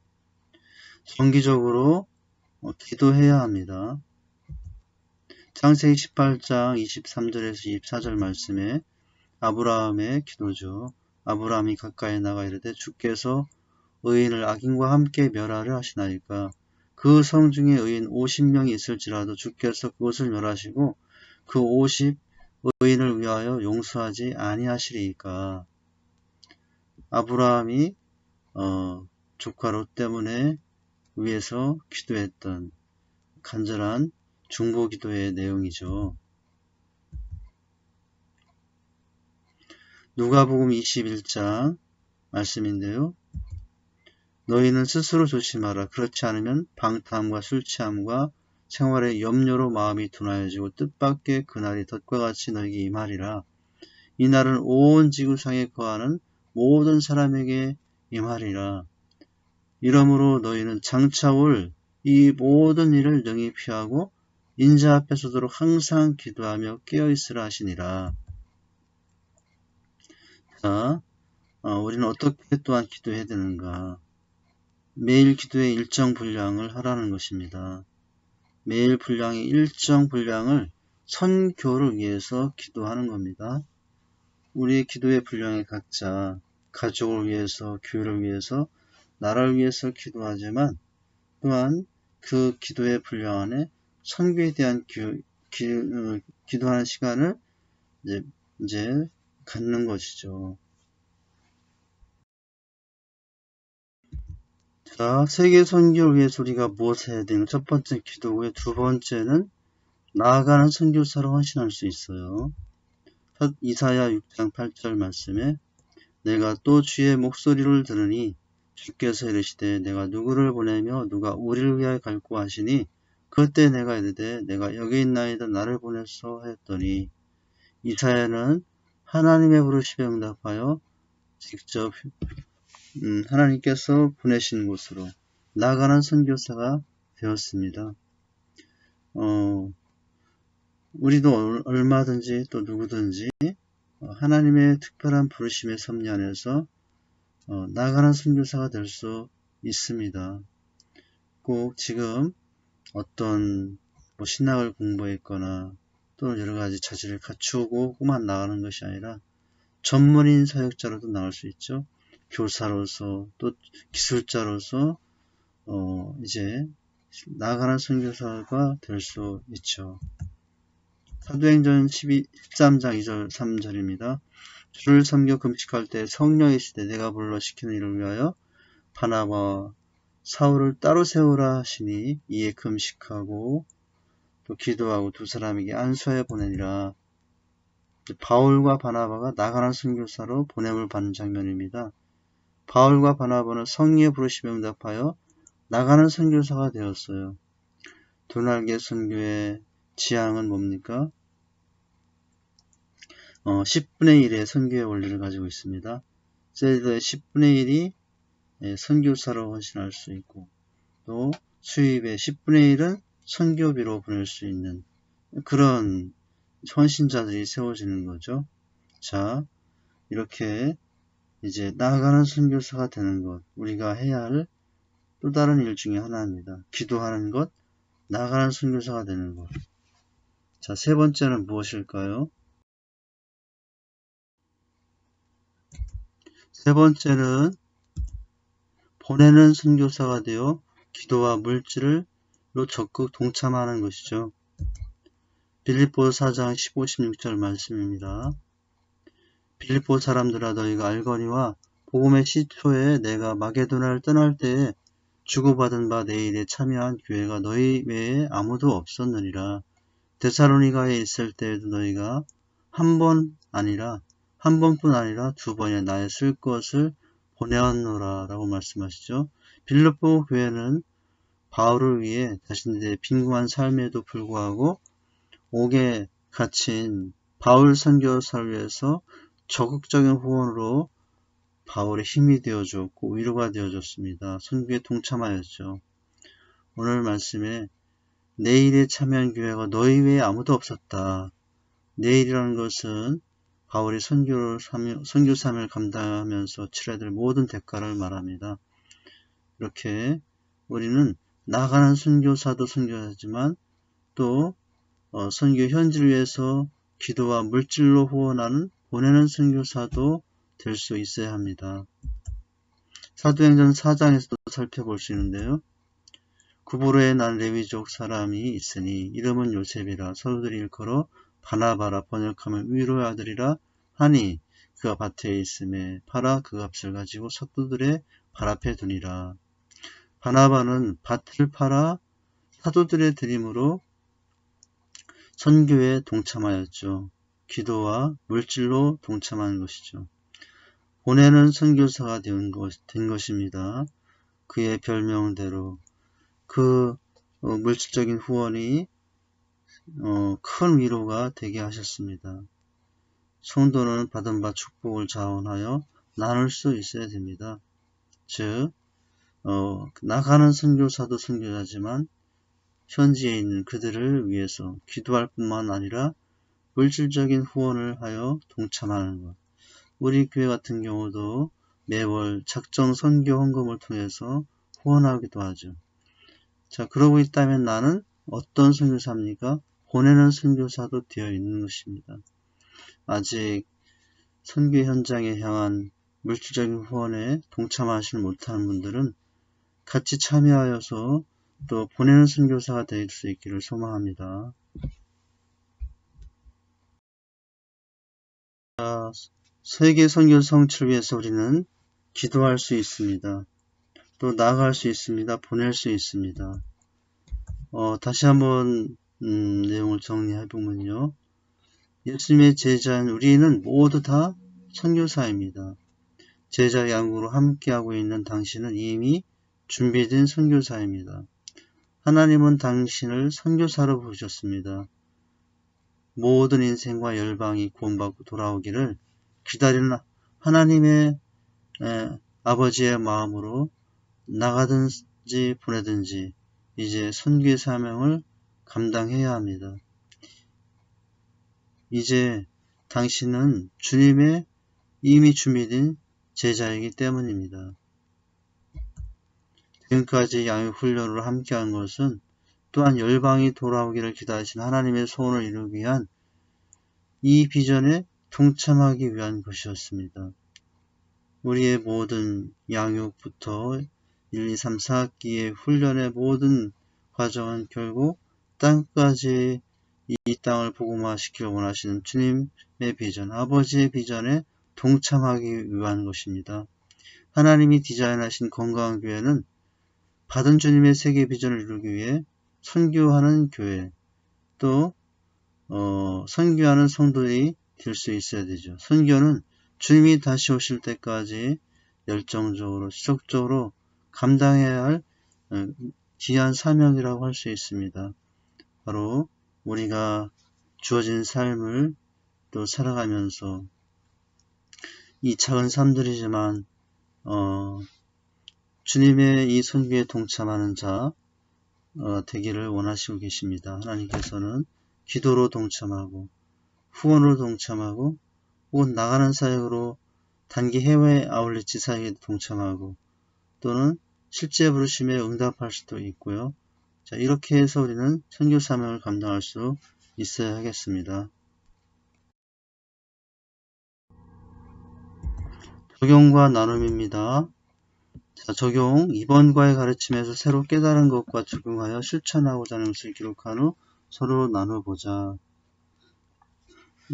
정기적으로 기도해야 합니다. 창세기 18장 23절에서 24절 말씀에 아브라함의 기도죠. 아브라함이 가까이 나가 이르되 주께서 의인을 악인과 함께 멸하려 하시나이까 그 성 중에 의인 50명이 있을지라도 주께서 그것을 멸하시고 그 50 의인을 위하여 용서하지 아니하시리이까. 아브라함이 조카 롯 때문에 위에서 기도했던 간절한 중보 기도의 내용이죠. 누가복음 21장 말씀인데요. 너희는 스스로 조심하라. 그렇지 않으면 방탕함과 술취함과 생활의 염려로 마음이 둔하여지고 뜻밖의 그날이 덫과 같이 너희에게 임하리라. 이 날은 온 지구상에 거하는 모든 사람에게 임하리라. 이러므로 너희는 장차 올 이 모든 일을 능히 피하고 인자 앞에 서도록 항상 기도하며 깨어있으라 하시니라. 자, 우리는 어떻게 또한 기도해야 되는가? 매일 기도의 일정 분량을 하라는 것입니다. 매일 분량의 일정 분량을 선교를 위해서 기도하는 겁니다. 우리의 기도의 분량에 각자 가족을 위해서, 교회를 위해서, 나라를 위해서 기도하지만 또한 그 기도의 분량 안에 선교에 대한 기도하는 시간을 이제 갖는 것이죠. 자, 세계 선교를 위해서 우리가 무엇을 해야 되는 첫 번째 기도고요. 두 번째는 나아가는 선교사로 헌신할 수 있어요. 이사야 6장 8절 말씀에 내가 또 주의 목소리를 들으니 주께서 이르시되 내가 누구를 보내며 누가 우리를 위하여 갈고 하시니 그때 내가 이르되 내가 여기 있나이다 나를 보냈소 하였더니 이사야는 하나님의 부르심에 응답하여 직접 하나님께서 보내신 곳으로 나가는 선교사가 되었습니다. 우리도 얼마든지 또 누구든지 하나님의 특별한 부르심의 섭리 안에서 나가는 선교사가 될 수 있습니다. 꼭 지금 어떤 신학을 공부했거나 또는 여러 가지 자질을 갖추고만 나가는 것이 아니라 전문인 사역자로도 나갈 수 있죠. 교사로서 또 기술자로서 이제 나가는 선교사가 될 수 있죠. 사도행전 13장 2절 3절입니다. 주를 섬겨 금식할 때 성령이 있으되 내가 불러 시키는 일을 위하여 바나바와 사울을 따로 세우라 하시니 이에 금식하고 또 기도하고 두 사람에게 안수하여 보내니라. 바울과 바나바가 나가는 선교사로 보냄을 받는 장면입니다. 바울과 바나바는 성령의 부르심에 응답하여 나가는 선교사가 되었어요. 두 날개 선교의 지향은 뭡니까? 10분의 1의 선교의 원리를 가지고 있습니다. 셀더의 10분의 1이 선교사로 헌신할 수 있고 또 수입의 10분의 1은 선교비로 보낼 수 있는 그런 헌신자들이 세워지는 거죠. 자, 이렇게 이제 나아가는 선교사가 되는 것, 우리가 해야 할 또 다른 일 중에 하나입니다. 기도하는 것, 나아가는 선교사가 되는 것. 자, 세 번째는 무엇일까요? 세 번째는 보내는 선교사가 되어 기도와 물질로 적극 동참하는 것이죠. 빌립보서 4장 15, 16절 말씀입니다. 빌립보 사람들아 너희가 알거니와 복음의 시초에 내가 마게도나를 떠날 때에 주고받은 바 내 일에 참여한 교회가 너희 외에 아무도 없었느니라. 데살로니가에 있을 때에도 너희가 한 번뿐 아니라 두 번이나 나의 쓸 것을 보내었노라 라고 말씀하시죠. 빌립보 교회는 바울을 위해 자신들의 빈궁한 삶에도 불구하고 옥에 갇힌 바울 선교사를 위해서 적극적인 후원으로 바울의 힘이 되어줬고 위로가 되어줬습니다. 선교에 동참하였죠. 오늘 말씀에 내 일에 참여한 교회가 너희 외에 아무도 없었다. 내 일이라는 것은 바울이 선교 사명을 감당하면서 치러야 될 모든 대가를 말합니다. 이렇게 우리는 나가는 선교사도 선교하지만 또 선교 현지를 위해서 기도와 물질로 후원하는 보내는 선교사도 될 수 있어야 합니다. 사도행전 4장에서도 살펴볼 수 있는데요. 구브로에 난 레위족 사람이 있으니 이름은 요셉이라 서로들이 일컬어 바나바라 번역하면 위로의 아들이라 하니 그가 밭에 있음에 팔아 그 값을 가지고 사도들의 발 앞에 두니라. 바나바는 밭을 팔아 사도들의 드림으로 선교에 동참하였죠. 기도와 물질로 동참하는 것이죠. 보내는 선교사가 된 것입니다. 그의 별명대로 그 물질적인 후원이 큰 위로가 되게 하셨습니다. 성도는 받은 바 축복을 자원하여 나눌 수 있어야 됩니다. 즉 나가는 선교사도 선교사지만 현지에 있는 그들을 위해서 기도할 뿐만 아니라 물질적인 후원을 하여 동참하는 것. 우리 교회 같은 경우도 매월 작정 선교 헌금을 통해서 후원하기도 하죠. 자, 그러고 있다면 나는 어떤 선교사입니까? 보내는 선교사도 되어 있는 것입니다. 아직 선교 현장에 향한 물질적인 후원에 동참하지 못하는 분들은 같이 참여하여서 또 보내는 선교사가 될 수 있기를 소망합니다. 자, 세계 선교 성취를 위해서 우리는 기도할 수 있습니다. 또 나아갈 수 있습니다. 보낼 수 있습니다. 다시 한번 내용을 정리해보면요. 예수님의 제자인 우리는 모두 다 선교사입니다. 제자 양으로 함께하고 있는 당신은 이미 준비된 선교사입니다. 하나님은 당신을 선교사로 부르셨습니다. 모든 인생과 열방이 구원받고 돌아오기를 기다리는 하나님의 아버지의 마음으로 나가든지 보내든지 이제 선교의 사명을 감당해야 합니다. 이제 당신은 주님의 이미 준비된 제자이기 때문입니다. 지금까지 양육훈련으로 함께한 것은 또한 열방이 돌아오기를 기다리신 하나님의 소원을 이루기 위한 이 비전에 동참하기 위한 것이었습니다. 우리의 모든 양육부터 1, 2, 3, 4학기의 훈련의 모든 과정은 결국 땅까지 이 땅을 복음화시키려 원하시는 주님의 비전, 아버지의 비전에 동참하기 위한 것입니다. 하나님이 디자인하신 건강한 교회는 받은 주님의 세계 비전을 이루기 위해 선교하는 교회, 또 선교하는 성도들이 될 수 있어야 되죠. 선교는 주님이 다시 오실 때까지 열정적으로, 지속적으로 감당해야 할 귀한 사명이라고 할 수 있습니다. 바로 우리가 주어진 삶을 또 살아가면서 이 작은 삶들이지만 주님의 이 선교에 동참하는 자 되기를 원하시고 계십니다. 하나님께서는 기도로 동참하고 후원으로 동참하고 혹은 나가는 사역으로 단기 해외 아울렛지 사역에 동참하고 또는 실제 부르심에 응답할 수도 있고요. 자, 이렇게 해서 우리는 선교 사명을 감당할 수 있어야 하겠습니다. 적용과 나눔입니다. 자, 적용. 이번 과의 가르침에서 새로 깨달은 것과 적용하여 실천하고자 하는 것을 기록한 후 서로 나눠보자.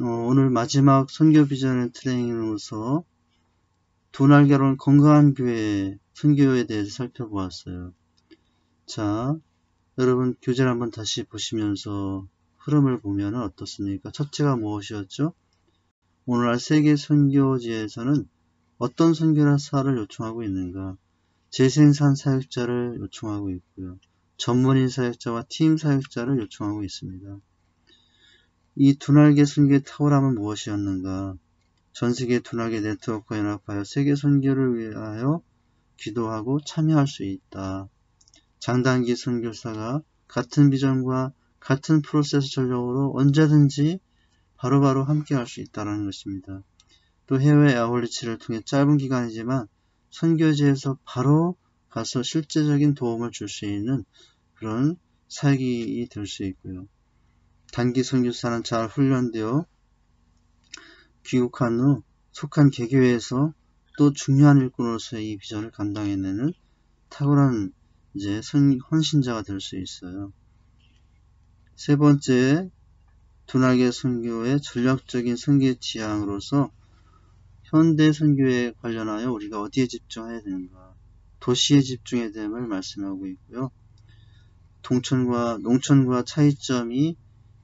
오늘 마지막 선교 비전의 트레이닝으로서 두 날개로는 건강한 교회, 선교에 대해서 살펴보았어요. 자, 여러분 교재를 한번 다시 보시면서 흐름을 보면 어떻습니까? 첫째가 무엇이었죠? 오늘날 세계 선교지에서는 어떤 선교사를 요청하고 있는가? 재생산 사역자를 요청하고 있고요. 전문인 사역자와 팀 사역자를 요청하고 있습니다. 이 두 날개 선교의 탁월함은 무엇이었는가? 전세계 두 날개 네트워크와 연합하여 세계 선교를 위하여 기도하고 참여할 수 있다. 장단기 선교사가 같은 비전과 같은 프로세스 전력으로 언제든지 바로바로 함께 할 수 있다는 것입니다. 또 해외 아울리치를 통해 짧은 기간이지만 선교지에서 바로 가서 실제적인 도움을 줄 수 있는 그런 사역이 될 수 있고요. 단기 선교사는 잘 훈련되어 귀국한 후 속한 개교회에서 또 중요한 일꾼으로서의 이 비전을 감당해내는 탁월한 헌신자가 될 수 있어요. 세 번째, 두 날개 선교의 전략적인 선교 지향으로서 현대 선교에 관련하여 우리가 어디에 집중해야 되는가? 도시에 집중해야 됨을 말씀하고 있고요. 동촌과 농촌과 차이점이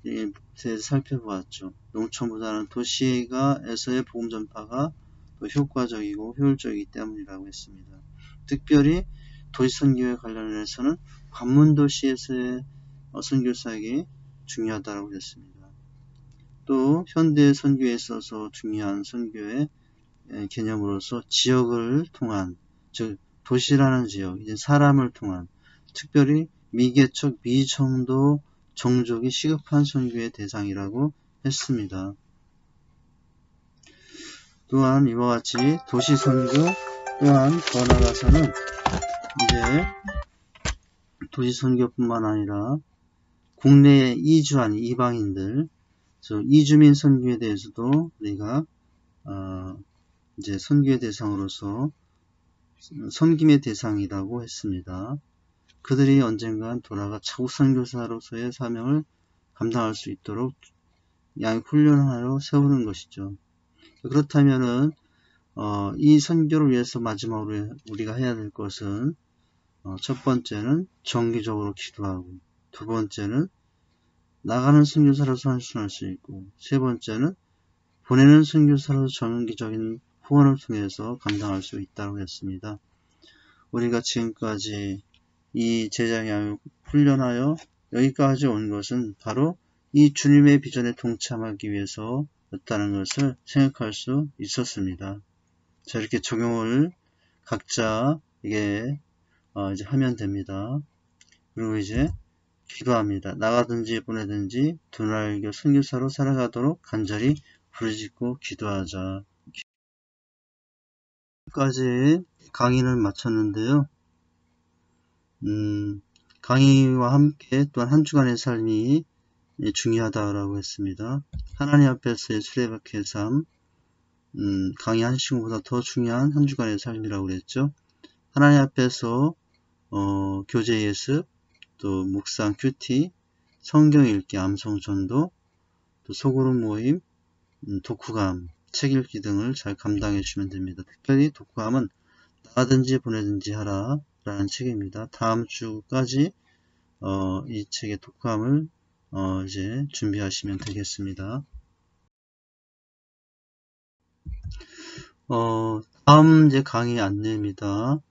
대해서 살펴보았죠. 농촌보다는 도시에서의 복음 전파가 더 효과적이고 효율적이기 때문이라고 했습니다. 특별히 도시 선교에 관련해서는 관문도시에서의 선교 사역이 중요하다고 했습니다. 또 현대 선교에 있어서 중요한 선교의 개념으로서 지역을 통한, 즉 도시라는 지역, 이제 사람을 통한, 특별히 미개척, 미청도 종족이 시급한 선교의 대상이라고 했습니다. 또한 이와 같이 도시 선교 또한 더 나아가서는 이제 도시 선교뿐만 아니라 국내에 이주한 이방인들, 이주민 선교에 대해서도 우리가 이제 선교의 대상으로서 섬김의 대상이라고 했습니다. 그들이 언젠간 돌아가 차국 선교사로서의 사명을 감당할 수 있도록 훈련하여 세우는 것이죠. 그렇다면은 이 선교를 위해서 마지막으로 우리가 해야 될 것은 첫 번째는 정기적으로 기도하고, 두 번째는 나가는 선교사로서 헌신할 수 있고, 세 번째는 보내는 선교사로서 정기적인 후원을 통해서 감당할 수 있다고 했습니다. 우리가 지금까지 이 제자양육 훈련하여 여기까지 온 것은 바로 이 주님의 비전에 동참하기 위해서였다는 것을 생각할 수 있었습니다. 자, 이렇게 적용을 각자 이제 하면 됩니다. 그리고 이제 기도합니다. 나가든지 보내든지 두날교 선교사로 살아가도록 간절히 부르짖고 기도하자. 여기까지 강의를 마쳤는데요. 강의와 함께 또한 한 주간의 삶이 중요하다고 했습니다. 하나님 앞에서의 수레바퀴의 삶, 강의 한 시간보다 더 중요한 한 주간의 삶이라고 그랬죠. 하나님 앞에서 교제 예습, 또 묵상 큐티, 성경 읽기, 암송 전도, 또 소그룹 모임, 독후감, 책 읽기 등을 잘 감당해 주시면 됩니다. 특별히 독후감은 나가든지 보내든지 하라 라는 책입니다. 다음 주까지 이 책의 독후감을 이제 준비하시면 되겠습니다. 다음 이제 강의 안내입니다.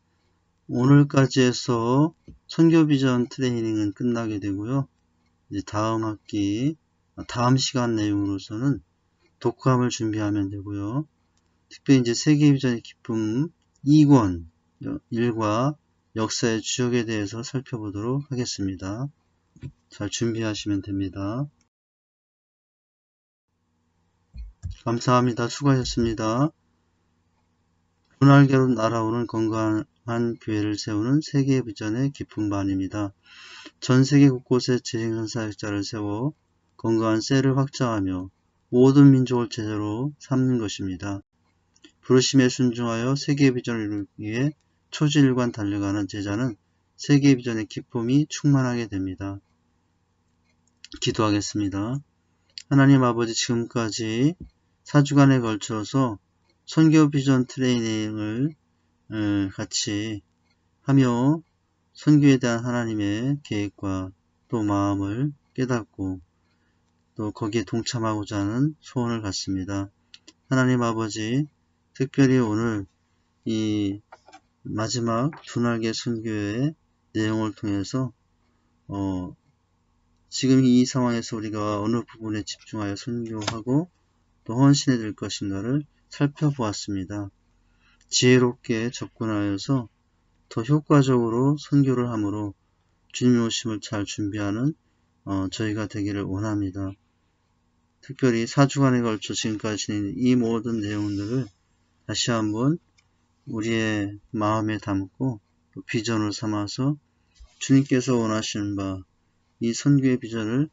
오늘까지 해서 선교비전 트레이닝은 끝나게 되고요. 이제 다음 학기, 다음 시간 내용으로서는 독후감을 준비하면 되고요. 특별히 이제 세계비전의 기쁨 2권 1과 역사의 주역에 대해서 살펴보도록 하겠습니다. 잘 준비하시면 됩니다. 감사합니다. 수고하셨습니다. 분할개로 날아오는 건강한 교회를 세우는 세계비전의 기쁨반입니다. 전 세계 곳곳에 재생산 사역자를 세워 건강한 셀을 확장하며 모든 민족을 제자로 삼는 것입니다. 부르심에 순종하여 세계비전을 이루기 위해 초지일관 달려가는 제자는 세계비전의 기쁨이 충만하게 됩니다. 기도하겠습니다. 하나님 아버지, 지금까지 4주간에 걸쳐서 선교비전 트레이닝을 같이 하며 선교에 대한 하나님의 계획과 또 마음을 깨닫고 또 거기에 동참하고자 하는 소원을 갖습니다. 하나님 아버지, 특별히 오늘 이 마지막 두날개 선교의 내용을 통해서 지금 이 상황에서 우리가 어느 부분에 집중하여 선교하고 또 헌신해 될 것인가를 살펴보았습니다. 지혜롭게 접근하여서 더 효과적으로 선교를 함으로 주님의 오심을 잘 준비하는 저희가 되기를 원합니다. 특별히 4주간에 걸쳐 지금까지 진행된 이 모든 내용들을 다시 한번 우리의 마음에 담고 비전을 삼아서 주님께서 원하시는 바 이 선교의 비전을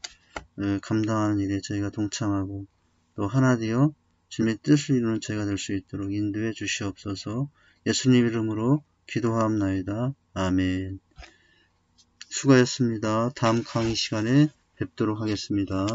감당하는 일에 저희가 동참하고 또 하나 되어 주님의 뜻을 이루는 저희가 될 수 있도록 인도해 주시옵소서. 예수님 이름으로 기도하옵나이다. 아멘. 수고하셨습니다. 다음 강의 시간에 뵙도록 하겠습니다.